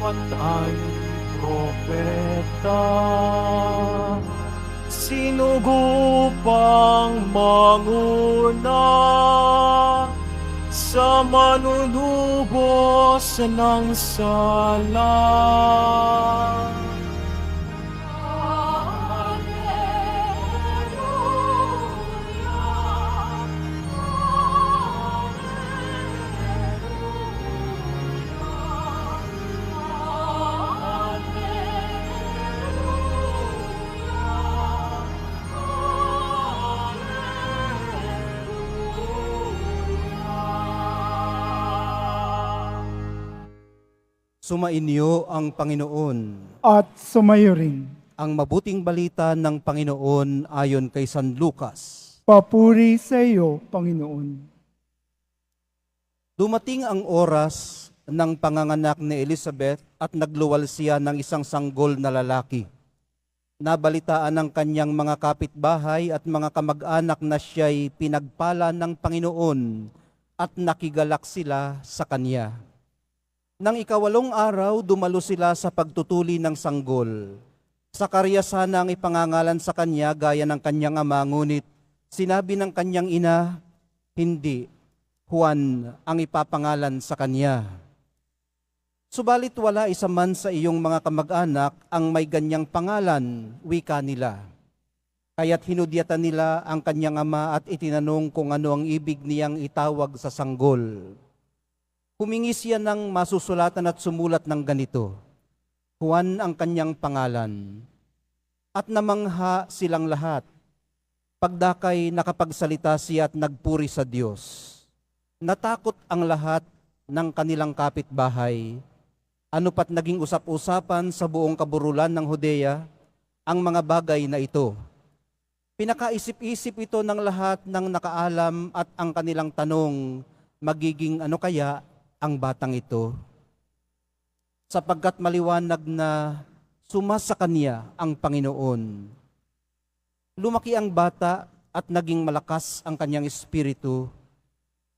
Matay propeta, sinugupang manguna sa manunubos ng sala. Sumainyo ang Panginoon. At sumayo rin. Ang mabuting balita ng Panginoon ayon kay San Lucas. Papuri sa iyo, Panginoon. Dumating ang oras ng panganganak ni Elizabeth at nagluwal siya ng isang sanggol na lalaki. Nabalitaan ng kanyang mga kapitbahay at mga kamag-anak na siya'y pinagpala ng Panginoon at nakigalak sila sa kanya. Nang ikawalong araw, dumalo sila sa pagtutuli ng sanggol. Sakarias sana ang ipangangalan sa kanya gaya ng kanyang ama, ngunit sinabi ng kanyang ina, hindi, Juan ang ipapangalan sa kanya. Subalit wala isa man sa iyong mga kamag-anak ang may ganyang pangalan, wika nila. Kaya't hinudyatan nila ang kanyang ama at itinanong kung ano ang ibig niyang itawag sa sanggol. Humingi siya ng masusulatan at sumulat ng ganito, Juan ang kanyang pangalan. At namangha silang lahat. Pagdakay nakapagsalita siya at nagpuri sa Diyos. Natakot ang lahat ng kanilang kapitbahay. Ano pat naging usap-usapan sa buong kaburulan ng Judea ang mga bagay na ito. Pinakaisip-isip ito ng lahat ng nakaalam at ang kanilang tanong, magiging ano kaya ang batang ito? Sapagkat maliwanag na sumasa kanya ang Panginoon. Lumaki ang bata at naging malakas ang kanyang espiritu.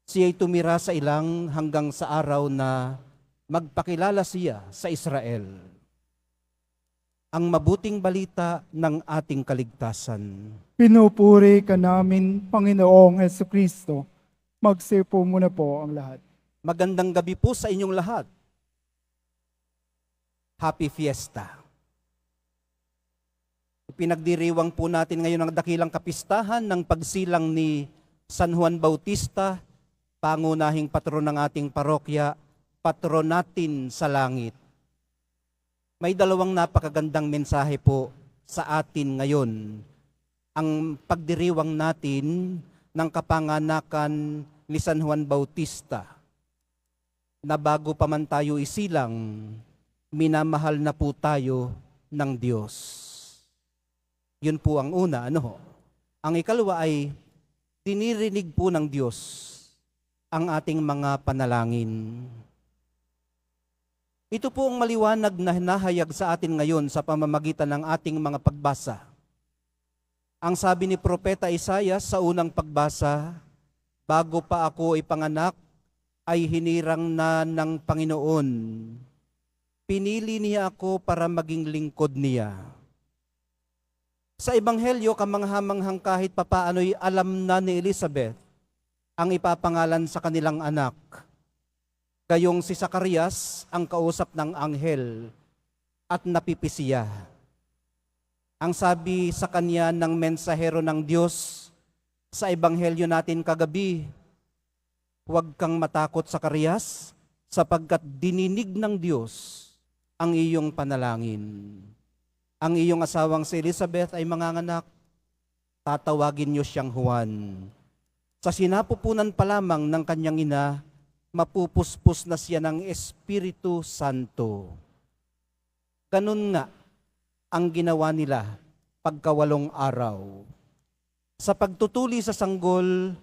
Siya'y tumira sa ilang hanggang sa araw na magpakilala siya sa Israel. Ang mabuting balita ng ating kaligtasan. Pinupuri ka namin, Panginoong Jesucristo. Magsipo muna po ang lahat. Magandang gabi po sa inyong lahat. Happy Fiesta. Pinagdiriwang po natin ngayon ang dakilang kapistahan ng pagsilang ni San Juan Bautista, pangunahing patron ng ating parokya, patron natin sa langit. May dalawang napakagandang mensahe po sa atin ngayon. Ang pagdiriwang natin ng kapanganakan ni San Juan Bautista, na bago pa man tayo isilang, minamahal na po tayo ng Diyos. Yun po ang una, ano? Ang ikalawa ay dinirinig po ng Diyos ang ating mga panalangin. Ito po ang maliwanag na hinahayag sa atin ngayon sa pamamagitan ng ating mga pagbasa. Ang sabi ni Propeta Isaias sa unang pagbasa, bago pa ako ipanganak, ay hinirang na ng Panginoon. Pinili niya ako para maging lingkod niya. Sa Ebanghelyo, kamangha-manghang kahit papaano'y alam na ni Elizabeth ang ipapangalan sa kanilang anak. Gayong si Sakarias ang kausap ng anghel at napipisiya. Ang sabi sa kanya ng mensahero ng Diyos sa Ebanghelyo natin kagabi, huwag kang matakot, Sakarias, sapagkat dininig ng Diyos ang iyong panalangin. Ang iyong asawang si Elizabeth ay manganganak, tatawagin niyo siyang Juan. Sa sinapupunan pa lamang ng kanyang ina, mapupuspos na siya ng Espiritu Santo. Ganun nga ang ginawa nila pagkawalong araw. Sa pagtutuli sa sanggol,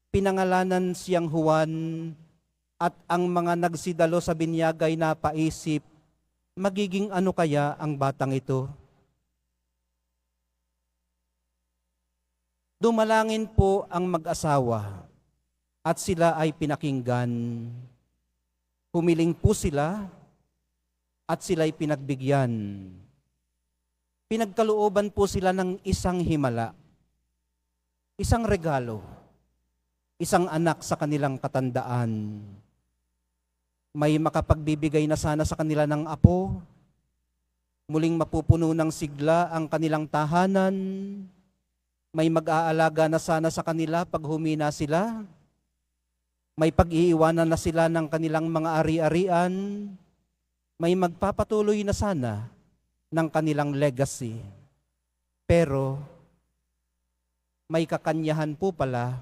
pinangalanan siyang Juan at ang mga nagsidalo sa binyag ay napaisip, magiging ano kaya ang batang ito? Dumalangin po ang mag-asawa at sila ay pinakinggan. Humiling po sila at sila'y pinagbigyan. Pinagkalooban po sila ng isang himala, isang regalo, isang anak sa kanilang katandaan. May makapagbibigay na sana sa kanila ng apo, muling mapupuno ng sigla ang kanilang tahanan, may mag-aalaga na sana sa kanila pag humina sila, may pag-iiwanan na sila ng kanilang mga ari-arian, may magpapatuloy na sana ng kanilang legacy. Pero may kakanyahan po pala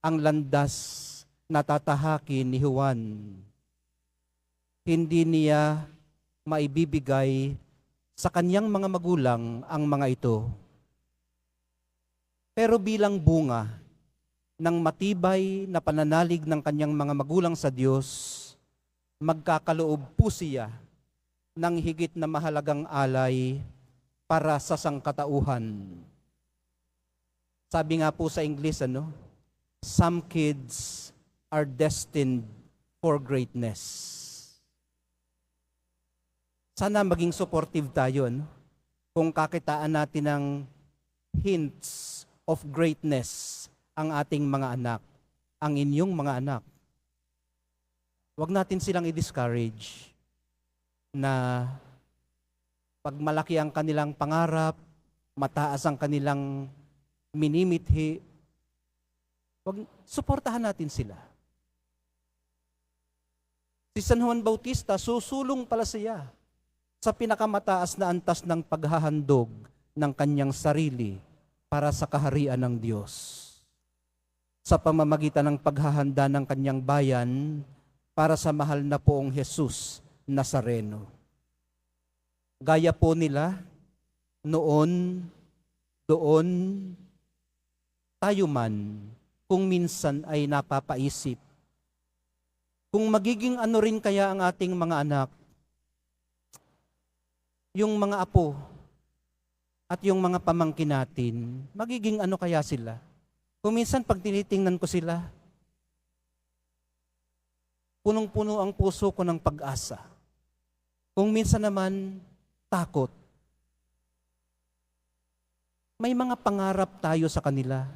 ang landas na tatahakin ni Juan. Hindi niya maibibigay sa kanyang mga magulang ang mga ito. Pero bilang bunga ng matibay na pananalig ng kanyang mga magulang sa Diyos, magkakaloob po siya ng higit na mahalagang alay para sa sangkatauhan. Sabi nga po sa English, some kids are destined for greatness. Sana maging supportive tayo, kung kakitaan natin ng hints of greatness ang ating mga anak, ang inyong mga anak. Huwag natin silang i-discourage na pag malaki ang kanilang pangarap, mataas ang kanilang minimithi, suportahan natin sila. Si San Juan Bautista, susulong pala siya sa pinakamataas na antas ng paghahandog ng kanyang sarili para sa kaharian ng Diyos. Sa pamamagitan ng paghahanda ng kanyang bayan para sa mahal na poong Jesus Nazareno. Gaya po nila, noon, doon, tayo man, kung minsan ay napapaisip, kung magiging ano rin kaya ang ating mga anak, yung mga apo at yung mga pamangkin natin, magiging ano kaya sila? Kung minsan pag tinitingnan ko sila, punong-puno ang puso ko ng pag-asa. Kung minsan naman, takot. May mga pangarap tayo sa kanila.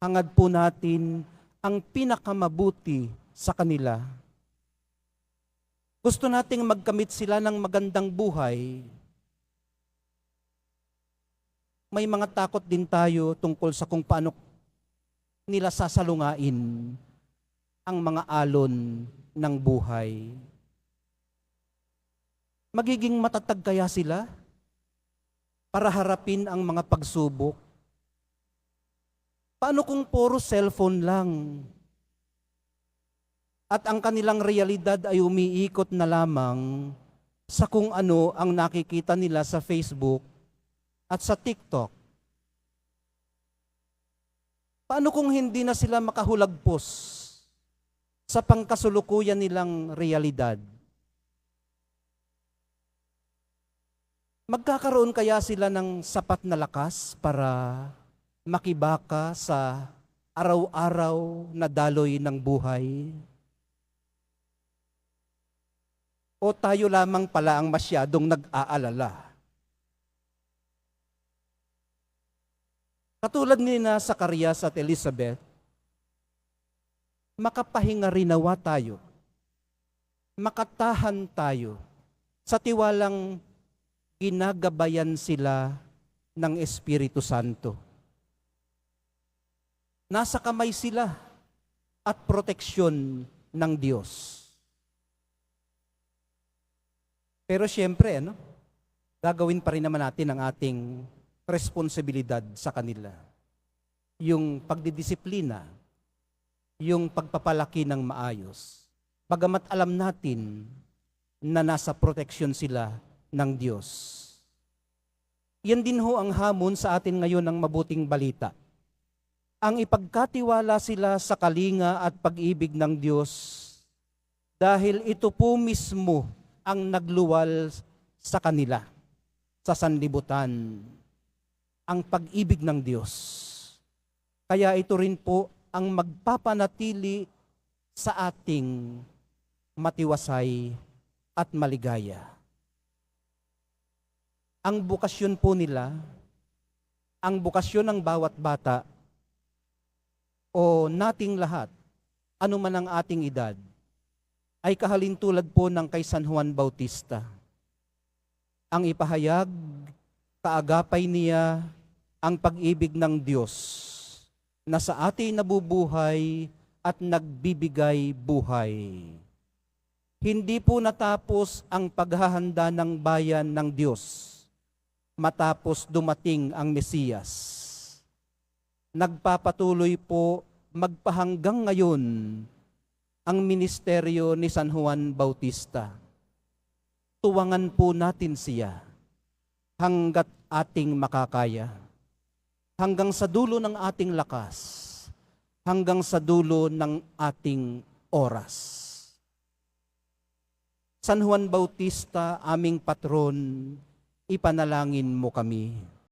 Hangad po natin ang pinakamabuti sa kanila. Gusto nating magkamit sila ng magandang buhay. May mga takot din tayo tungkol sa kung paano nila sasalungain ang mga alon ng buhay. Magiging matatag kaya sila para harapin ang mga pagsubok? Paano kung puro cellphone lang? At ang kanilang realidad ay umiikot na lamang sa kung ano ang nakikita nila sa Facebook at sa TikTok. Paano kung hindi na sila makahulagpos sa pangkasulukuyan nilang realidad? Magkakaroon kaya sila ng sapat na lakas para makibaka sa araw-araw na daloy ng buhay? O tayo lamang pala ang masyadong nag-aalala? Katulad ni na Zacarias at Elizabeth, makapahinga rin nawa tayo, makatahan tayo sa tiwalang ginagabayan sila ng Espiritu Santo. Nasa kamay sila at proteksyon ng Diyos. Pero siyempre, gagawin pa rin naman natin ang ating responsibilidad sa kanila. Yung pagdidisiplina, yung pagpapalaki ng maayos. Bagamat alam natin na nasa proteksyon sila ng Diyos. Yan din ho ang hamon sa atin ngayon ng mabuting balita. Ang ipagkatiwala sila sa kalinga at pag-ibig ng Diyos dahil ito po mismo ang nagluwal sa kanila, sa sanlibutan, ang pag-ibig ng Diyos. Kaya ito rin po ang magpapanatili sa ating matiwasay at maligaya. Ang bukasyon po nila, ang bukasyon ng bawat bata o nating lahat, anuman ang ating edad, ay kahalintulad po ng kay San Juan Bautista. Ang ipahayag, kaagapay niya ang pag-ibig ng Diyos na sa atin nabubuhay at nagbibigay buhay. Hindi po natapos ang paghahanda ng bayan ng Diyos matapos dumating ang Mesiyas. Nagpapatuloy po magpahanggang ngayon ang ministeryo ni San Juan Bautista. Tuwangan po natin siya hanggat ating makakaya. Hanggang sa dulo ng ating lakas. Hanggang sa dulo ng ating oras. San Juan Bautista, aming patron, ipanalangin mo kami.